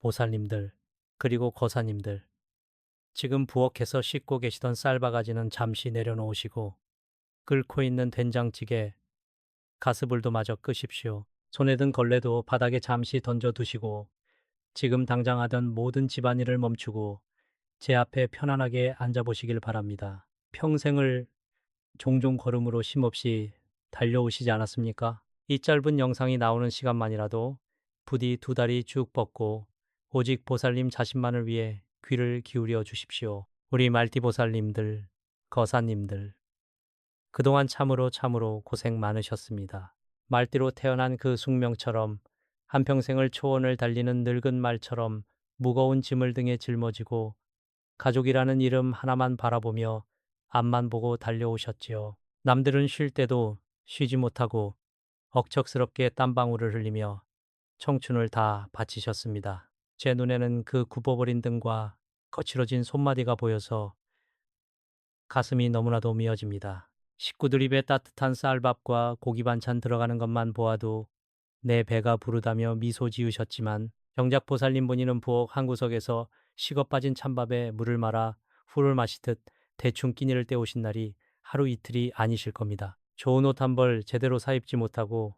보살님들, 그리고 거사님들, 지금 부엌에서 씻고 계시던 쌀바가지는 잠시 내려놓으시고 끓고 있는 된장찌개, 가스불도 마저 끄십시오. 손에 든 걸레도 바닥에 잠시 던져두시고 지금 당장 하던 모든 집안일을 멈추고 제 앞에 편안하게 앉아보시길 바랍니다. 평생을 종종 걸음으로 쉼없이 달려오시지 않았습니까? 이 짧은 영상이 나오는 시간만이라도 부디 두 다리 쭉 뻗고 오직 보살님 자신만을 위해 귀를 기울여 주십시오. 우리 말띠보살님들, 거사님들, 그동안 참으로 고생 많으셨습니다. 말띠로 태어난 그 숙명처럼 한평생을 초원을 달리는 늙은 말처럼 무거운 짐을 등에 짊어지고 가족이라는 이름 하나만 바라보며 앞만 보고 달려오셨지요. 남들은 쉴 때도 쉬지 못하고 억척스럽게 땀방울을 흘리며 청춘을 다 바치셨습니다. 제 눈에는 그 굽어버린 등과 거칠어진 손마디가 보여서 가슴이 너무나도 미어집니다. 식구들 입에 따뜻한 쌀밥과 고기 반찬 들어가는 것만 보아도 내 배가 부르다며 미소 지으셨지만 정작 보살님 본인은 부엌 한 구석에서 식어 빠진 찬밥에 물을 말아 훌을 마시듯 대충 끼니를 때우신 날이 하루 이틀이 아니실 겁니다. 좋은 옷 한 벌 제대로 사입지 못하고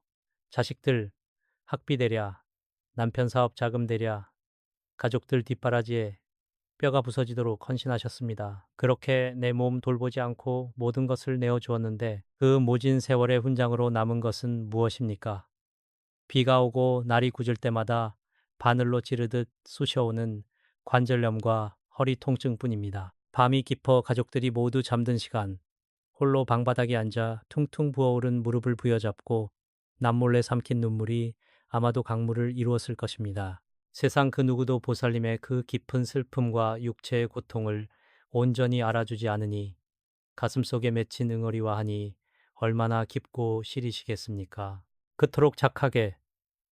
자식들 학비 대랴, 남편 사업 자금 대랴, 가족들 뒷바라지에 뼈가 부서지도록 헌신하셨습니다. 그렇게 내 몸 돌보지 않고 모든 것을 내어주었는데 그 모진 세월의 훈장으로 남은 것은 무엇입니까? 비가 오고 날이 굳을 때마다 바늘로 찌르듯 쑤셔오는 관절염과 허리 통증뿐입니다. 밤이 깊어 가족들이 모두 잠든 시간, 홀로 방바닥에 앉아 퉁퉁 부어오른 무릎을 부여잡고 남몰래 삼킨 눈물이 아마도 강물을 이루었을 것입니다. 세상 그 누구도 보살님의 그 깊은 슬픔과 육체의 고통을 온전히 알아주지 않으니 가슴속에 맺힌 응어리와 한이 얼마나 깊고 시리시겠습니까? 그토록 착하게,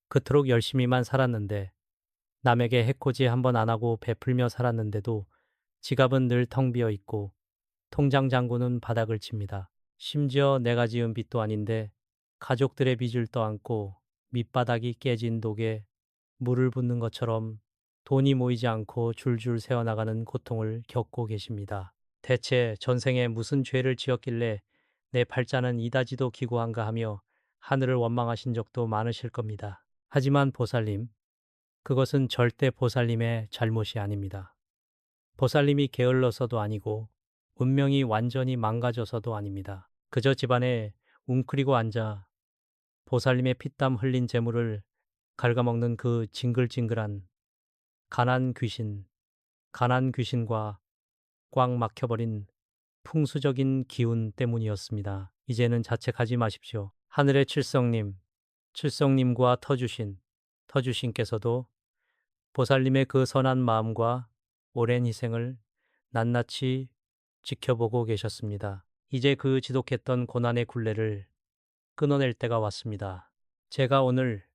그토록 열심히만 살았는데 남에게 해코지 한번 안 하고 베풀며 살았는데도 지갑은 늘 텅 비어 있고 통장 잔고는 바닥을 칩니다. 심지어 내가 지은 빚도 아닌데 가족들의 빚을 떠안고 밑바닥이 깨진 독에 물을 붓는 것처럼 돈이 모이지 않고 줄줄 새어나가는 고통을 겪고 계십니다. 대체 전생에 무슨 죄를 지었길래 내 팔자는 이다지도 기고한가 하며 하늘을 원망하신 적도 많으실 겁니다. 하지만 보살님, 그것은 절대 보살님의 잘못이 아닙니다. 보살님이 게을러서도 아니고 운명이 완전히 망가져서도 아닙니다. 그저 집안에 웅크리고 앉아 보살님의 피땀 흘린 재물을 갉아먹는 그 징글징글한 가난 귀신과 꽉 막혀버린 풍수적인 기운 때문이었습니다. 이제는 자책하지 마십시오. 하늘의 칠성님과 터주신께서도 보살님의 그 선한 마음과 오랜 희생을 낱낱이 지켜보고 계셨습니다. 이제 그 지독했던 고난의 굴레를 끊어낼 때가 왔습니다. 제가 오늘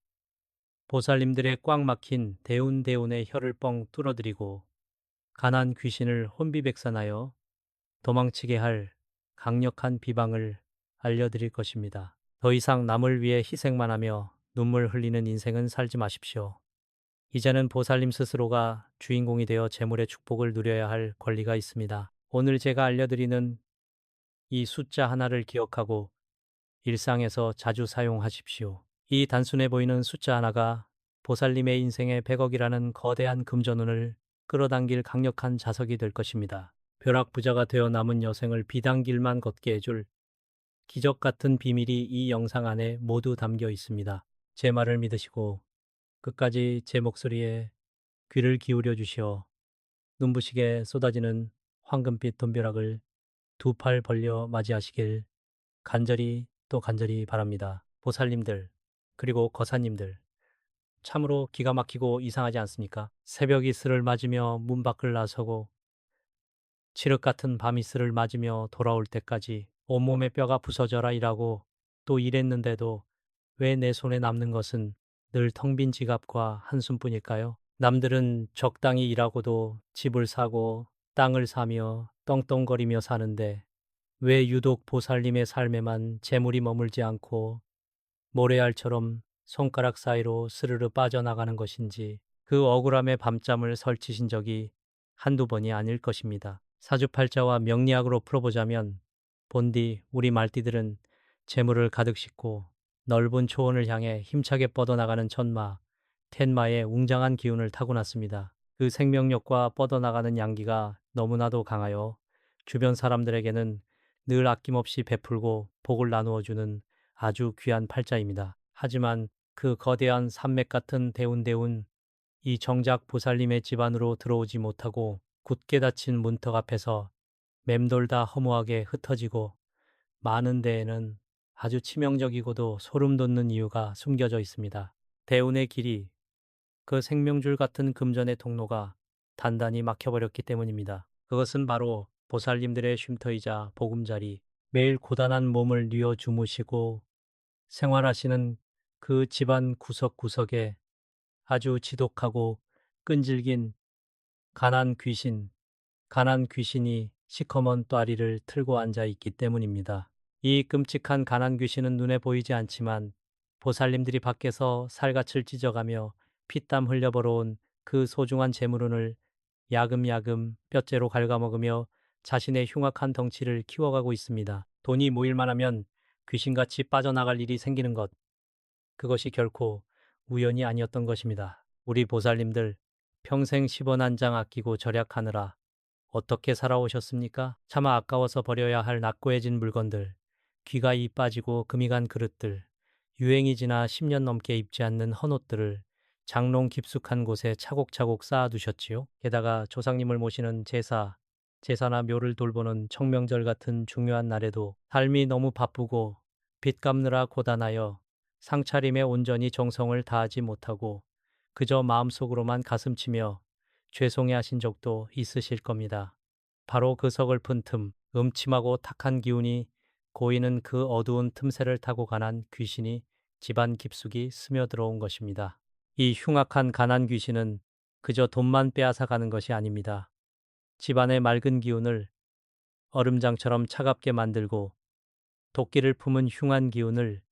보살님들의 꽉 막힌 대운대운의 혀를 뻥 뚫어드리고 가난 귀신을 혼비백산하여 도망치게 할 강력한 비방을 알려드릴 것입니다. 더 이상 남을 위해 희생만 하며 눈물 흘리는 인생은 살지 마십시오. 이제는 보살님 스스로가 주인공이 되어 재물의 축복을 누려야 할 권리가 있습니다. 오늘 제가 알려드리는 이 숫자 하나를 기억하고 일상에서 자주 사용하십시오. 이 단순해 보이는 숫자 하나가 보살님의 인생의 100억이라는 거대한 금전운을 끌어당길 강력한 자석이 될 것입니다. 벼락부자가 되어 남은 여생을 비단길만 걷게 해줄 기적 같은 비밀이 이 영상 안에 모두 담겨 있습니다. 제 말을 믿으시고 끝까지 제 목소리에 귀를 기울여 주시어 눈부시게 쏟아지는 황금빛 돈벼락을 두 팔 벌려 맞이하시길 간절히 또 간절히 바랍니다. 보살님들, 그리고 거사님들, 참으로 기가 막히고 이상하지 않습니까? 새벽 이슬을 맞으며 문 밖을 나서고 칠흑 같은 밤이슬을 맞으며 돌아올 때까지 온몸의 뼈가 부서져라 일하고 또 일했는데도 왜 내 손에 남는 것은 늘 텅 빈 지갑과 한숨뿐일까요? 남들은 적당히 일하고도 집을 사고 땅을 사며 떵떵거리며 사는데 왜 유독 보살님의 삶에만 재물이 머물지 않고 모래알처럼 손가락 사이로 스르르 빠져나가는 것인지 그 억울함에 밤잠을 설치신 적이 한두 번이 아닐 것입니다. 사주팔자와 명리학으로 풀어보자면 본디 우리 말띠들은 재물을 가득 싣고 넓은 초원을 향해 힘차게 뻗어나가는 천마, 텐마의 웅장한 기운을 타고났습니다. 그 생명력과 뻗어나가는 양기가 너무나도 강하여 주변 사람들에게는 늘 아낌없이 베풀고 복을 나누어주는 아주 귀한 팔자입니다. 하지만 그 거대한 산맥 같은 대운대운 이 정작 보살님의 집안으로 들어오지 못하고 굳게 닫힌 문턱 앞에서 맴돌다 허무하게 흩어지고 많은 데에는 아주 치명적이고도 소름 돋는 이유가 숨겨져 있습니다. 대운의 길이, 그 생명줄 같은 금전의 통로가 단단히 막혀버렸기 때문입니다. 그것은 바로 보살님들의 쉼터이자 보금자리, 매일 고단한 몸을 뉘어 주무시고 생활하시는 그 집안 구석구석에 아주 지독하고 끈질긴 가난 귀신이 시커먼 또아리를 틀고 앉아 있기 때문입니다. 이 끔찍한 가난 귀신은 눈에 보이지 않지만 보살님들이 밖에서 살갗을 찢어가며 피땀 흘려 벌어온 그 소중한 재물운을 야금야금 뼈째로 갉아먹으며 자신의 흉악한 덩치를 키워가고 있습니다. 돈이 모일만 하면 귀신같이 빠져나갈 일이 생기는 것, 그것이 결코 우연이 아니었던 것입니다. 우리 보살님들 평생 10원 한 장 아끼고 절약하느라 어떻게 살아오셨습니까? 차마 아까워서 버려야 할 낙고해진 물건들, 귀가 이 빠지고 금이 간 그릇들, 유행이 지나 10년 넘게 입지 않는 헌옷들을 장롱 깊숙한 곳에 차곡차곡 쌓아두셨지요. 게다가 조상님을 모시는 제사나 묘를 돌보는 청명절 같은 중요한 날에도 삶이 너무 바쁘고 빚 갚느라 고단하여 상차림에 온전히 정성을 다하지 못하고 그저 마음속으로만 가슴치며 죄송해 하신 적도 있으실 겁니다. 바로 그 서글픈 틈, 음침하고 탁한 기운이 고이는 그 어두운 틈새를 타고 가난 귀신이 집안 깊숙이 스며들어온 것입니다. 이 흉악한 가난 귀신은 그저 돈만 빼앗아 가는 것이 아닙니다. 집안의 맑은 기운을 얼음장처럼 차갑게 만들고 도끼를 품은 흉한 기운을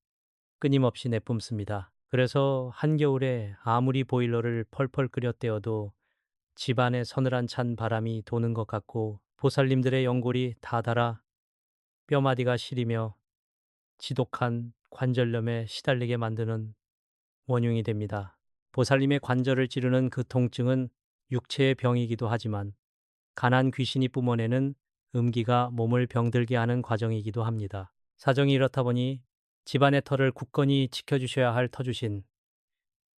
끊임없이 내뿜습니다. 그래서 한겨울에 아무리 보일러를 펄펄 끓여 떼어도 집안에 서늘한 찬 바람이 도는 것 같고 보살님들의 연골이 다 닳아 뼈마디가 시리며 지독한 관절염에 시달리게 만드는 원흉이 됩니다. 보살님의 관절을 찌르는 그 통증은 육체의 병이기도 하지만 가난 귀신이 뿜어내는 음기가 몸을 병들게 하는 과정이기도 합니다. 사정이 이렇다 보니 집안의 터를 굳건히 지켜주셔야 할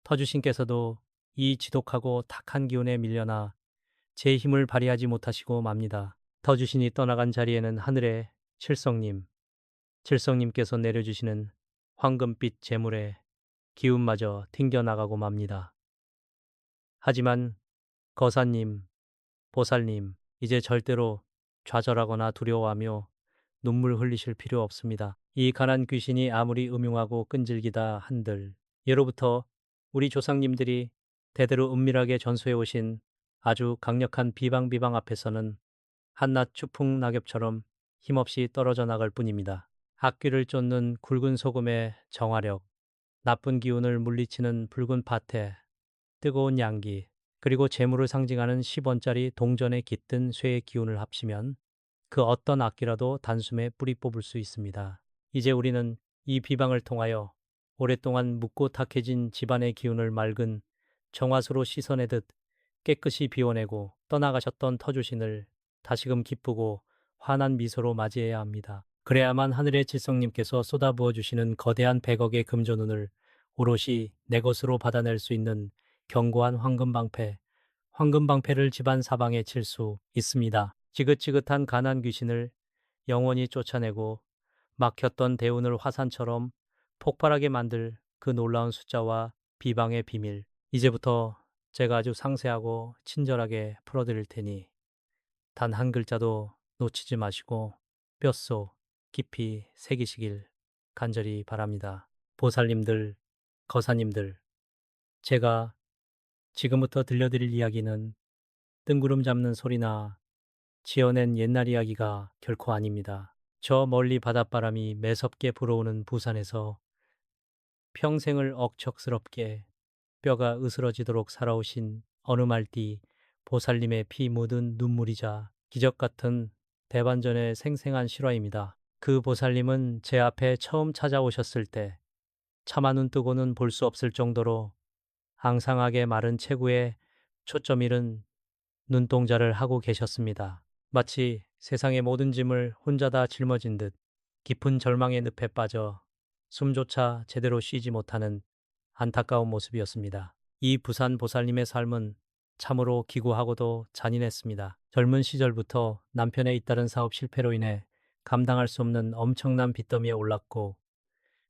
터주신께서도 이 지독하고 탁한 기운에 밀려나 제 힘을 발휘하지 못하시고 맙니다. 터주신이 떠나간 자리에는 하늘의 칠성님께서 내려주시는 황금빛 재물의 기운마저 튕겨나가고 맙니다. 하지만 거사님, 보살님, 이제 절대로 좌절하거나 두려워하며 눈물 흘리실 필요 없습니다. 이 가난 귀신이 아무리 음흉하고 끈질기다 한들 예로부터 우리 조상님들이 대대로 은밀하게 전수해 오신 아주 강력한 비방 앞에서는 한낮 추풍 낙엽처럼 힘없이 떨어져 나갈 뿐입니다. 악귀를 쫓는 굵은 소금의 정화력, 나쁜 기운을 물리치는 붉은 파테, 뜨거운 양기, 그리고 재물을 상징하는 10원짜리 동전에 깃든 쇠의 기운을 합치면 그 어떤 악기라도 단숨에 뿌리 뽑을 수 있습니다. 이제 우리는 이 비방을 통하여 오랫동안 묵고 탁해진 집안의 기운을 맑은 정화수로 씻어내듯 깨끗이 비워내고 떠나가셨던 터주신을 다시금 기쁘고 환한 미소로 맞이해야 합니다. 그래야만 하늘의 칠성님께서 쏟아부어 주시는 거대한 100억의 금전운을 오롯이 내 것으로 받아낼 수 있는 견고한 황금방패를 집안 사방에 칠 수 있습니다. 지긋지긋한 가난 귀신을 영원히 쫓아내고 막혔던 대운을 화산처럼 폭발하게 만들 그 놀라운 숫자와 비방의 비밀. 이제부터 제가 아주 상세하고 친절하게 풀어드릴 테니 단 한 글자도 놓치지 마시고 뼛속 깊이 새기시길 간절히 바랍니다. 보살님들, 거사님들, 제가 지금부터 들려드릴 이야기는 뜬구름 잡는 소리나 지어낸 옛날 이야기가 결코 아닙니다. 저 멀리 바닷바람이 매섭게 불어오는 부산에서 평생을 억척스럽게 뼈가 으스러지도록 살아오신 어느 말띠 보살님의 피 묻은 눈물이자 기적 같은 대반전의 생생한 실화입니다. 그 보살님은 제 앞에 처음 찾아오셨을 때 차마 눈 뜨고는 볼 수 없을 정도로 앙상하게 마른 체구에 초점 잃은 눈동자를 하고 계셨습니다. 마치 세상의 모든 짐을 혼자 다 짊어진 듯 깊은 절망의 늪에 빠져 숨조차 제대로 쉬지 못하는 안타까운 모습이었습니다. 이 부산 보살님의 삶은 참으로 기구하고도 잔인했습니다. 젊은 시절부터 남편의 잇따른 사업 실패로 인해 감당할 수 없는 엄청난 빚더미에 올랐고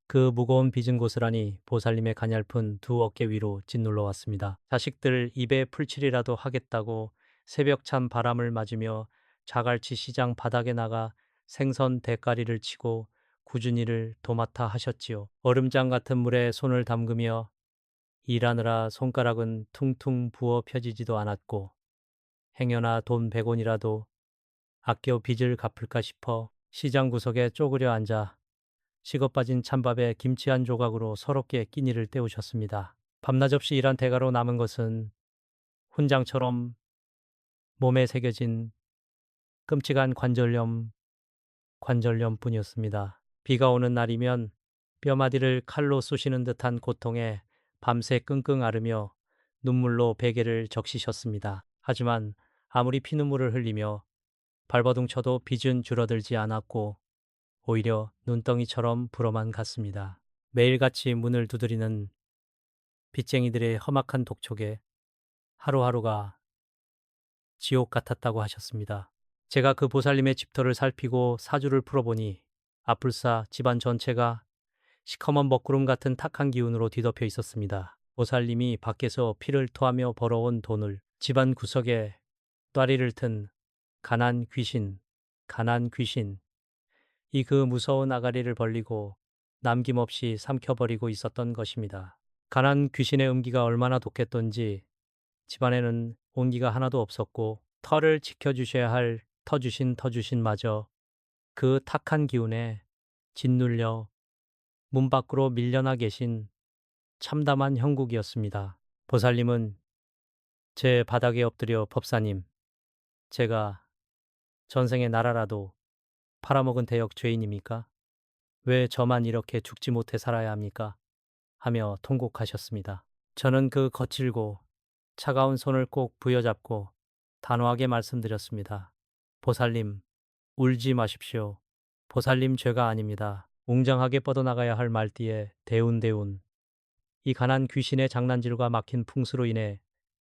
그 무거운 빚은 고스란히 보살님의 가냘픈 두 어깨 위로 짓눌러 왔습니다. 자식들 입에 풀칠이라도 하겠다고 새벽 찬 바람을 맞으며 자갈치 시장 바닥에 나가 생선 대가리를 치고 꾸준히를 도맡아 하셨지요. 얼음장 같은 물에 손을 담그며 일하느라 손가락은 퉁퉁 부어 펴지지도 않았고 행여나 돈 100원이라도 아껴 빚을 갚을까 싶어 시장 구석에 쪼그려 앉아 식어빠진 찬밥에 김치 한 조각으로 서럽게 끼니를 때우셨습니다. 밤낮 없이 일한 대가로 남은 것은 훈장처럼 몸에 새겨진 끔찍한 관절염뿐이었습니다. 비가 오는 날이면 뼈마디를 칼로 쑤시는 듯한 고통에 밤새 끙끙 앓으며 눈물로 베개를 적시셨습니다. 하지만 아무리 피눈물을 흘리며 발버둥 쳐도 빚은 줄어들지 않았고 오히려 눈덩이처럼 불어만 갔습니다. 매일같이 문을 두드리는 빚쟁이들의 험악한 독촉에 하루하루가 지옥 같았다고 하셨습니다. 제가 그 보살님의 집터를 살피고 사주를 풀어보니 아뿔싸 집안 전체가 시커먼 먹구름 같은 탁한 기운으로 뒤덮여 있었습니다. 보살님이 밖에서 피를 토하며 벌어온 돈을 집안 구석에 또아리를 튼 가난 귀신, 이 그 무서운 아가리를 벌리고 남김없이 삼켜버리고 있었던 것입니다. 가난 귀신의 음기가 얼마나 독했던지 집안에는 온기가 하나도 없었고 터를 지켜주셔야 할 터주신마저 그 탁한 기운에 짓눌려 문 밖으로 밀려나 계신 참담한 형국이었습니다. 보살님은 제 바닥에 엎드려 법사님, 제가 전생에 나라라도 팔아먹은 대역 죄인입니까? 왜 저만 이렇게 죽지 못해 살아야 합니까? 하며 통곡하셨습니다. 저는 그 거칠고 차가운 손을 꼭 부여잡고 단호하게 말씀드렸습니다. 보살님, 울지 마십시오. 보살님 죄가 아닙니다. 웅장하게 뻗어나가야 할 말띠에 대운대운. 이 가난 귀신의 장난질과 막힌 풍수로 인해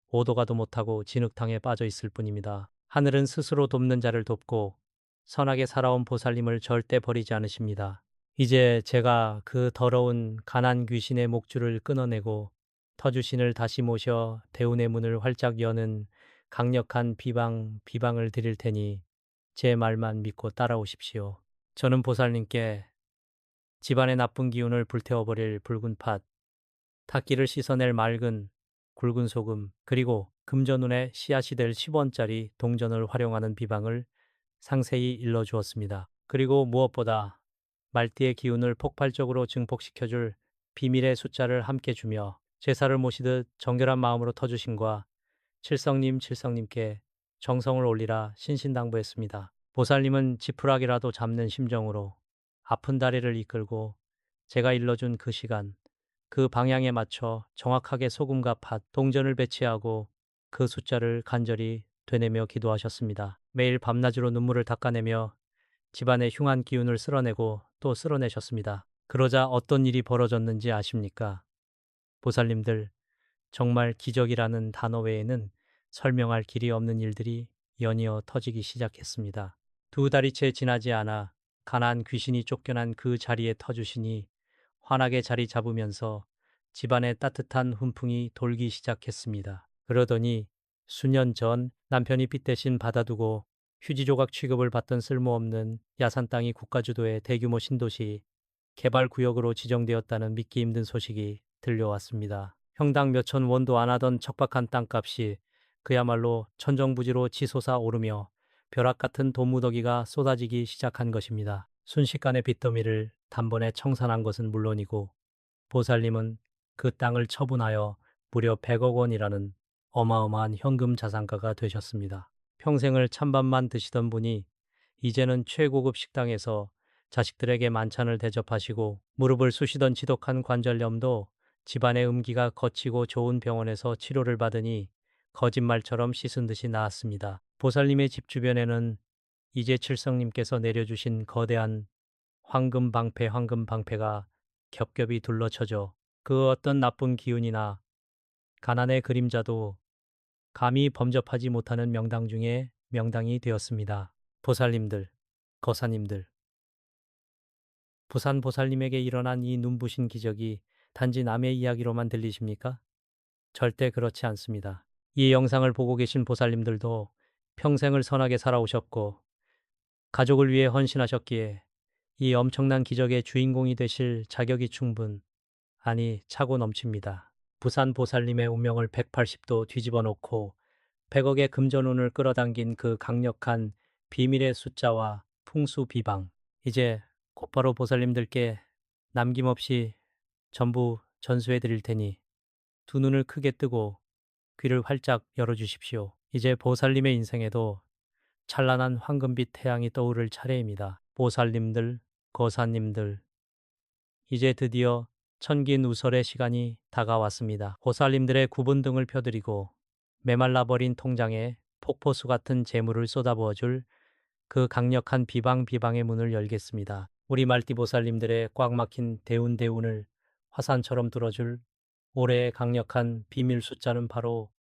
오도가도 못하고 진흙탕에 빠져 있을 뿐입니다. 하늘은 스스로 돕는 자를 돕고 선하게 살아온 보살님을 절대 버리지 않으십니다. 이제 제가 그 더러운 가난 귀신의 목줄을 끊어내고 터주신을 다시 모셔 대운의 문을 활짝 여는 강력한 비방을 드릴 테니 제 말만 믿고 따라오십시오. 저는 보살님께 집안의 나쁜 기운을 불태워버릴 붉은 팥, 탁기를 씻어낼 맑은 굵은 소금, 그리고 금전운의 씨앗이 될 10원짜리 동전을 활용하는 비방을 상세히 일러주었습니다. 그리고 무엇보다 말띠의 기운을 폭발적으로 증폭시켜줄 비밀의 숫자를 함께 주며 제사를 모시듯 정결한 마음으로 터주신과 칠성님께 정성을 올리라 신신당부했습니다. 보살님은 지푸라기라도 잡는 심정으로 아픈 다리를 이끌고 제가 일러준 그 시간, 그 방향에 맞춰 정확하게 소금과 팥, 동전을 배치하고 그 숫자를 간절히 되뇌며 기도하셨습니다. 매일 밤낮으로 눈물을 닦아내며 집안의 흉한 기운을 쓸어내고 또 쓸어내셨습니다. 그러자 어떤 일이 벌어졌는지 아십니까? 보살님들, 정말 기적이라는 단어 외에는 설명할 길이 없는 일들이 연이어 터지기 시작했습니다. 2달이 채 지나지 않아 가난 귀신이 쫓겨난 그 자리에 터주시니 환하게 자리 잡으면서 집안에 따뜻한 훈풍이 돌기 시작했습니다. 그러더니 수년 전 남편이 빚 대신 받아두고 휴지 조각 취급을 받던 쓸모없는 야산 땅이 국가주도의 대규모 신도시 개발구역으로 지정되었다는 믿기 힘든 소식이 들려왔습니다. 평당 몇천 원도 안 하던 척박한 땅값이 그야말로 천정부지로 치솟아 오르며 벼락 같은 돈무더기가 쏟아지기 시작한 것입니다. 순식간에 빚더미를 단번에 청산한 것은 물론이고 보살님은 그 땅을 처분하여 무려 100억 원이라는 어마어마한 현금 자산가가 되셨습니다. 평생을 찬밥만 드시던 분이 이제는 최고급 식당에서 자식들에게 만찬을 대접하시고 무릎을 쑤시던 지독한 관절염도 집안의 음기가 거치고 좋은 병원에서 치료를 받으니 거짓말처럼 씻은 듯이 나았습니다. 보살님의 집 주변에는 이제 칠성님께서 내려주신 거대한 황금방패가 겹겹이 둘러쳐져 그 어떤 나쁜 기운이나 가난의 그림자도 감히 범접하지 못하는 명당 중에 명당이 되었습니다. 보살님들, 거사님들, 부산 보살님에게 일어난 이 눈부신 기적이 단지 남의 이야기로만 들리십니까? 절대 그렇지 않습니다. 이 영상을 보고 계신 보살님들도 평생을 선하게 살아오셨고 가족을 위해 헌신하셨기에 이 엄청난 기적의 주인공이 되실 자격이 아니 차고 넘칩니다. 부산 보살님의 운명을 180도 뒤집어 놓고 100억의 금전운을 끌어당긴 그 강력한 비밀의 숫자와 풍수 비방. 이제 곧바로 보살님들께 남김없이 전부 전수해 드릴 테니 두 눈을 크게 뜨고 귀를 활짝 열어주십시오. 이제 보살님의 인생에도 찬란한 황금빛 태양이 떠오를 차례입니다. 보살님들, 거사님들, 이제 드디어 천기누설의 시간이 다가왔습니다. 보살님들의 구분 등을 펴드리고 메말라버린 통장에 폭포수 같은 재물을 쏟아부어줄 그 강력한 비방의 문을 열겠습니다. 우리 말띠 보살님들의 꽉 막힌 대운을 화산처럼 뚫어줄 올해의 강력한 비밀 숫자는 바로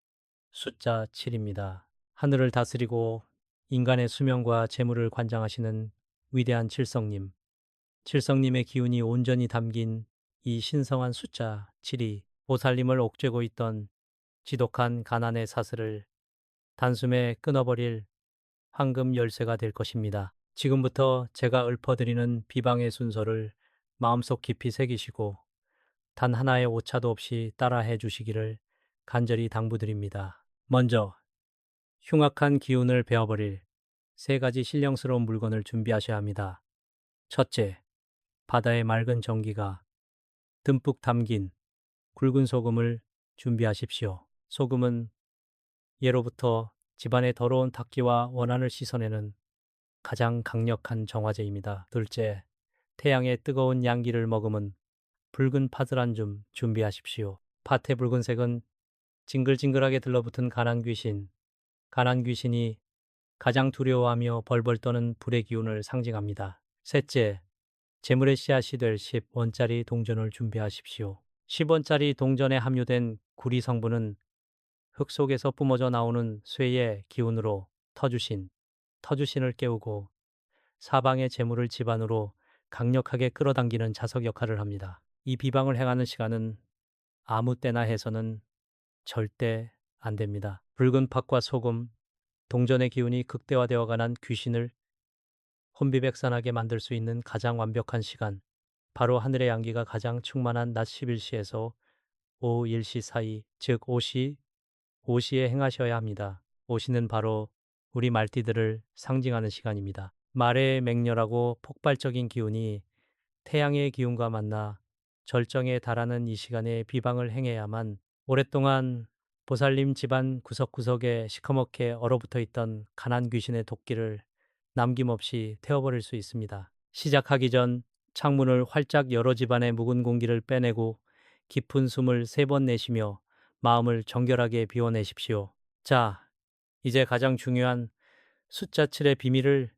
숫자 7입니다. 하늘을 다스리고 인간의 수명과 재물을 관장하시는 위대한 칠성님. 칠성님의 기운이 온전히 담긴 이 신성한 숫자 7이 보살님을 옥죄고 있던 지독한 가난의 사슬을 단숨에 끊어버릴 황금 열쇠가 될 것입니다. 지금부터 제가 읊어드리는 비방의 순서를 마음속 깊이 새기시고 단 하나의 오차도 없이 따라해 주시기를 간절히 당부드립니다. 먼저 흉악한 기운을 베어버릴 세 가지 신령스러운 물건을 준비하셔야 합니다. 첫째, 바다의 맑은 정기가 듬뿍 담긴 굵은 소금을 준비하십시오. 소금은 예로부터 집안의 더러운 탁기와 원한을 씻어내는 가장 강력한 정화제입니다. 둘째, 태양의 뜨거운 양기를 머금은 붉은 팥을 한 줌 준비하십시오. 팥의 붉은색은 징글징글하게 들러붙은 가난 귀신이 가장 두려워하며 벌벌 떠는 불의 기운을 상징합니다. 셋째, 재물의 씨앗이 될 10원짜리 동전을 준비하십시오. 10원짜리 동전에 함유된 구리 성분은 흙 속에서 뿜어져 나오는 쇠의 기운으로 터주신을 깨우고 사방의 재물을 집안으로 강력하게 끌어당기는 자석 역할을 합니다. 이 비방을 행하는 시간은 아무 때나 해서는 절대 안 됩니다. 붉은 팥과 소금, 동전의 기운이 극대화되어 가난 귀신을 혼비백산하게 만들 수 있는 가장 완벽한 시간, 바로 하늘의 양기가 가장 충만한 낮 11시에서 오후 1시 사이, 즉 오시에 행하셔야 합니다. 오시는 바로 우리 말띠들을 상징하는 시간입니다. 말의 맹렬하고 폭발적인 기운이 태양의 기운과 만나 절정에 달하는 이 시간에 비방을 행해야만 오랫동안 보살님 집안 구석구석에 시커멓게 얼어붙어 있던 가난 귀신의 도끼를 남김없이 태워버릴 수 있습니다. 시작하기 전 창문을 활짝 열어 집안의 묵은 공기를 빼내고 깊은 숨을 3번 내쉬며 마음을 정결하게 비워내십시오. 자, 이제 가장 중요한 숫자 7의 비밀을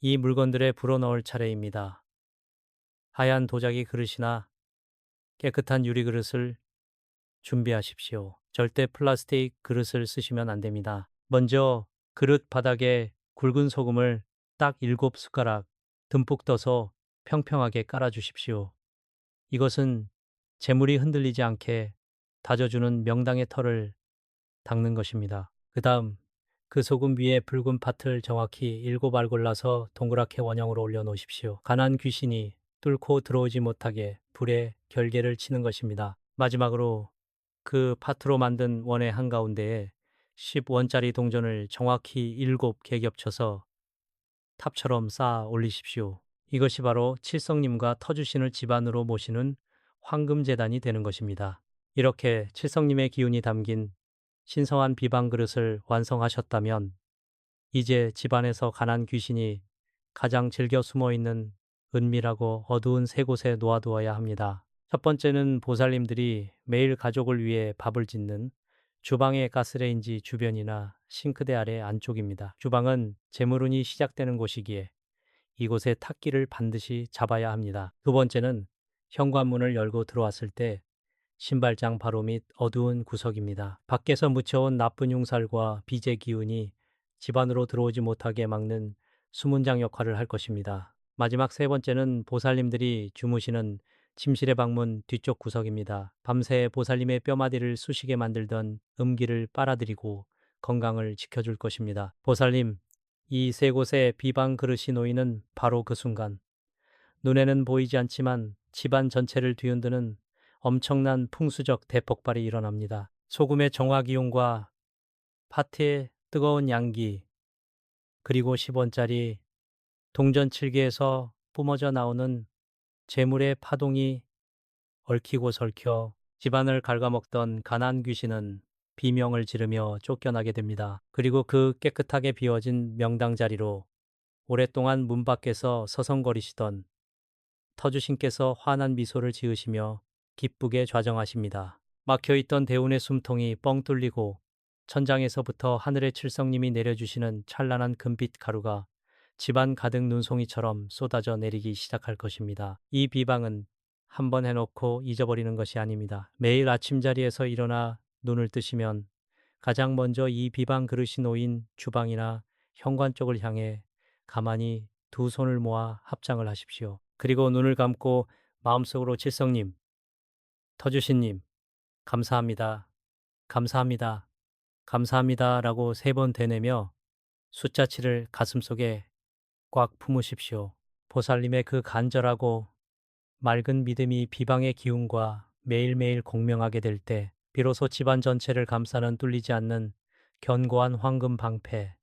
이 물건들에 불어넣을 차례입니다. 하얀 도자기 그릇이나 깨끗한 유리 그릇을 준비하십시오. 절대 플라스틱 그릇을 쓰시면 안 됩니다. 먼저 그릇 바닥에 굵은 소금을 딱 7숟가락 듬뿍 떠서 평평하게 깔아주십시오. 이것은 재물이 흔들리지 않게 다져주는 명당의 털을 닦는 것입니다. 그 다음 그 소금 위에 붉은 팥을 정확히 7알 골라서 동그랗게 원형으로 올려놓으십시오. 가난 귀신이 뚫고 들어오지 못하게 불에 결계를 치는 것입니다. 마지막으로 그 팥으로 만든 원의 한가운데에 10원짜리 동전을 정확히 7개 겹쳐서 탑처럼 쌓아 올리십시오. 이것이 바로 칠성님과 터주신을 집안으로 모시는 황금재단이 되는 것입니다. 이렇게 칠성님의 기운이 담긴 신성한 비방 그릇을 완성하셨다면 이제 집안에서 가난 귀신이 가장 즐겨 숨어 있는 은밀하고 어두운 세 곳에 놓아두어야 합니다. 첫 번째는 보살님들이 매일 가족을 위해 밥을 짓는 주방의 가스레인지 주변이나 싱크대 아래 안쪽입니다. 주방은 재물운이 시작되는 곳이기에 이곳에 탁기를 반드시 잡아야 합니다. 두 번째는 현관문을 열고 들어왔을 때 신발장 바로 밑 어두운 구석입니다. 밖에서 묻혀온 나쁜 흉살과 비제 기운이 집 안으로 들어오지 못하게 막는 수문장 역할을 할 것입니다. 마지막 세 번째는 보살님들이 주무시는 침실의 방문 뒤쪽 구석입니다. 밤새 보살님의 뼈마디를 쑤시게 만들던 음기를 빨아들이고 건강을 지켜줄 것입니다. 보살님, 이 세 곳에 비방 그릇이 놓이는 바로 그 순간 눈에는 보이지 않지만 집안 전체를 뒤흔드는 엄청난 풍수적 대폭발이 일어납니다. 소금의 정화기운과 파티의 뜨거운 양기, 그리고 10원짜리 동전 7개에서 뿜어져 나오는 재물의 파동이 얽히고 설켜 집안을 갉아먹던 가난 귀신은 비명을 지르며 쫓겨나게 됩니다. 그리고 그 깨끗하게 비워진 명당 자리로 오랫동안 문 밖에서 서성거리시던 터주신께서 환한 미소를 지으시며 기쁘게 좌정하십니다. 막혀있던 대운의 숨통이 뻥 뚫리고 천장에서부터 하늘의 칠성님이 내려주시는 찬란한 금빛 가루가 집안 가득 눈송이처럼 쏟아져 내리기 시작할 것입니다. 이 비방은 한 번 해놓고 잊어버리는 것이 아닙니다. 매일 아침자리에서 일어나 눈을 뜨시면 가장 먼저 이 비방 그릇이 놓인 주방이나 현관 쪽을 향해 가만히 두 손을 모아 합장을 하십시오. 그리고 눈을 감고 마음속으로 칠성님, 터주신님, 감사합니다. 감사합니다. 감사합니다. 라고 세 번 되뇌며 숫자 7을 가슴속에 꽉 품으십시오. 보살님의 그 간절하고 맑은 믿음이 비방의 기운과 매일매일 공명하게 될 때 비로소 집안 전체를 감싸는 뚫리지 않는 견고한 황금 방패,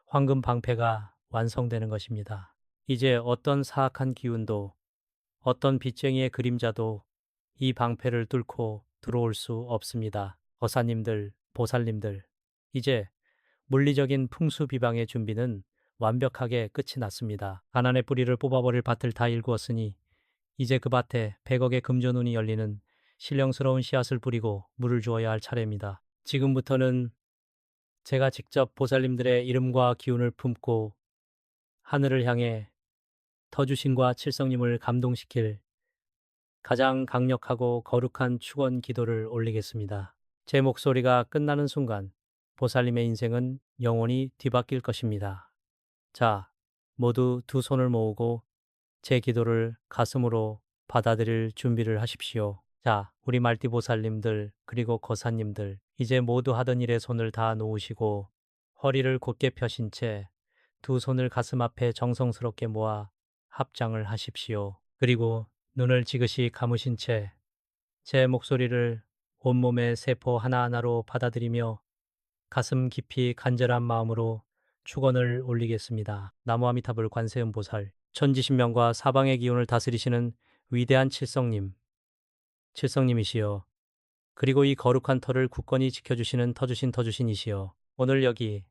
황금 방패가 완성되는 것입니다. 이제 어떤 사악한 기운도 어떤 빚쟁이의 그림자도 이 방패를 뚫고 들어올 수 없습니다. 거사님들, 보살님들, 이제 물리적인 풍수 비방의 준비는 완벽하게 끝이 났습니다. 가난의 뿌리를 뽑아버릴 밭을 다 일구었으니 이제 그 밭에 100억의 금전운이 열리는 신령스러운 씨앗을 뿌리고 물을 주어야 할 차례입니다. 지금부터는 제가 직접 보살님들의 이름과 기운을 품고 하늘을 향해 터주신과 칠성님을 감동시킬 가장 강력하고 거룩한 축원 기도를 올리겠습니다. 제 목소리가 끝나는 순간 보살님의 인생은 영원히 뒤바뀔 것입니다. 자, 모두 두 손을 모으고 제 기도를 가슴으로 받아들일 준비를 하십시오. 자, 우리 말띠 보살님들 그리고 거사님들 이제 모두 하던 일에 손을 다 놓으시고 허리를 곧게 펴신 채 두 손을 가슴 앞에 정성스럽게 모아 합장을 하십시오. 그리고 눈을 지그시 감으신 채 제 목소리를 온몸의 세포 하나하나로 받아들이며 가슴 깊이 간절한 마음으로 축원을 올리겠습니다. 나무아미타불 관세음보살, 천지신명과 사방의 기운을 다스리시는 위대한 칠성님, 칠성님이시여. 그리고 이 거룩한 터를 굳건히 지켜주시는 터주신이시여. 오늘 여기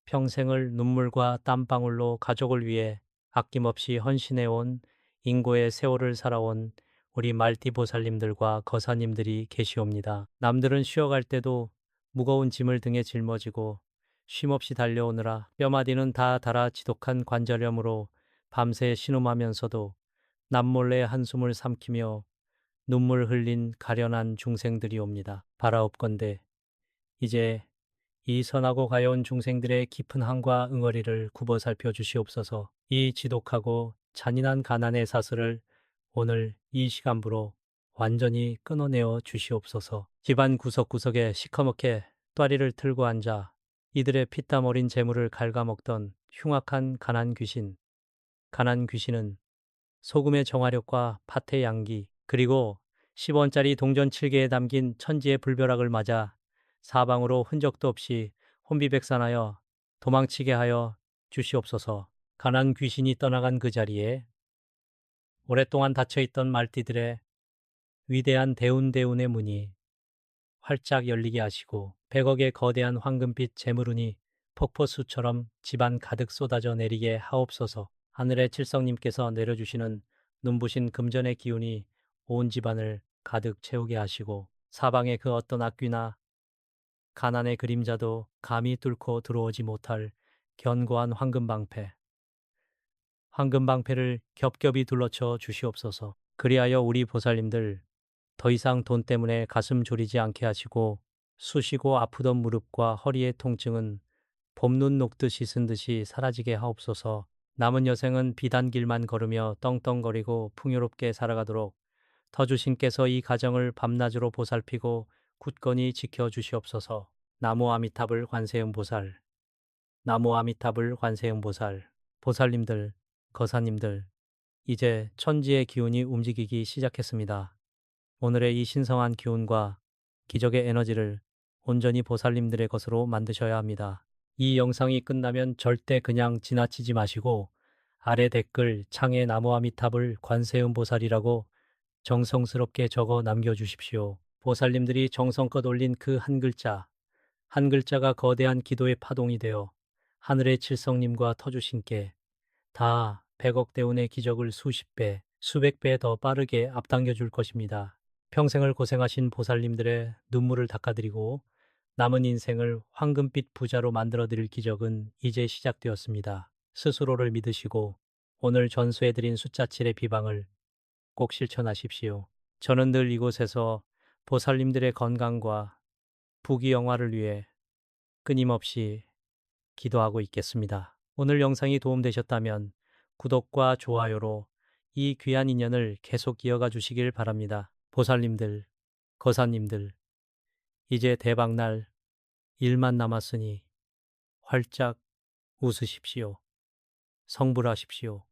평생을 눈물과 땀방울로 가족을 위해 아낌없이 헌신해온 인고의 세월을 살아온 우리 말띠보살님들과 거사님들이 계시옵니다. 남들은 쉬어갈 때도 무거운 짐을 등에 짊어지고 쉼없이 달려오느라 뼈마디는 다 닳아 지독한 관절염으로 밤새 신음하면서도 남몰래 한숨을 삼키며 눈물 흘린 가련한 중생들이옵니다. 바라옵건대 이제 이 선하고 가여운 중생들의 깊은 한과 응어리를 굽어 살펴 주시옵소서. 이 지독하고 잔인한 가난의 사슬을 오늘 이 시간부로 완전히 끊어내어 주시옵소서. 집안 구석구석에 시커멓게 또아리를 틀고 앉아 이들의 피땀 어린 재물을 갉아먹던 흉악한 가난 귀신. 가난 귀신은 소금의 정화력과 팥의 양기 그리고 10원짜리 동전 7개에 담긴 천지의 불벼락을 맞아 사방으로 흔적도 없이 혼비백산하여 도망치게 하여 주시옵소서. 가난 귀신이 떠나간 그 자리에 오랫동안 닫혀있던 말띠들의 위대한 대운의 문이 활짝 열리게 하시고 100억의 거대한 황금빛 재물운이 폭포수처럼 집안 가득 쏟아져 내리게 하옵소서. 하늘의 칠성님께서 내려주시는 눈부신 금전의 기운이 온 집안을 가득 채우게 하시고 사방의 그 어떤 악귀나 가난의 그림자도 감히 뚫고 들어오지 못할 견고한 황금방패를 겹겹이 둘러쳐 주시옵소서. 그리하여 우리 보살님들 더 이상 돈 때문에 가슴 졸이지 않게 하시고 쑤시고 아프던 무릎과 허리의 통증은 봄눈 녹듯이 쓴 듯이 사라지게 하옵소서. 남은 여생은 비단길만 걸으며 떵떵거리고 풍요롭게 살아가도록 터주신께서 이 가정을 밤낮으로 보살피고 굳건히 지켜주시옵소서. 나무 아미타불 관세음보살, 나무 아미타불 관세음보살, 보살님들, 거사님들, 이제 천지의 기운이 움직이기 시작했습니다. 오늘의 이 신성한 기운과 기적의 에너지를 온전히 보살님들의 것으로 만드셔야 합니다. 이 영상이 끝나면 절대 그냥 지나치지 마시고 아래 댓글 창에 나무 아미타불 관세음보살이라고 정성스럽게 적어 남겨주십시오. 보살님들이 정성껏 올린 그 한 글자가 거대한 기도의 파동이 되어 하늘의 칠성님과 터주신께 다 100억 대운의 기적을 수십 배, 수백 배 더 빠르게 앞당겨 줄 것입니다. 평생을 고생하신 보살님들의 눈물을 닦아드리고 남은 인생을 황금빛 부자로 만들어 드릴 기적은 이제 시작되었습니다. 스스로를 믿으시고 오늘 전수해드린 숫자 7의 비방을 꼭 실천하십시오. 저는 늘 이곳에서 보살님들의 건강과 부귀영화를 위해 끊임없이 기도하고 있겠습니다. 오늘 영상이 도움되셨다면 구독과 좋아요로 이 귀한 인연을 계속 이어가 주시길 바랍니다. 보살님들, 거사님들, 이제 대박날 일만 남았으니 활짝 웃으십시오. 성불하십시오.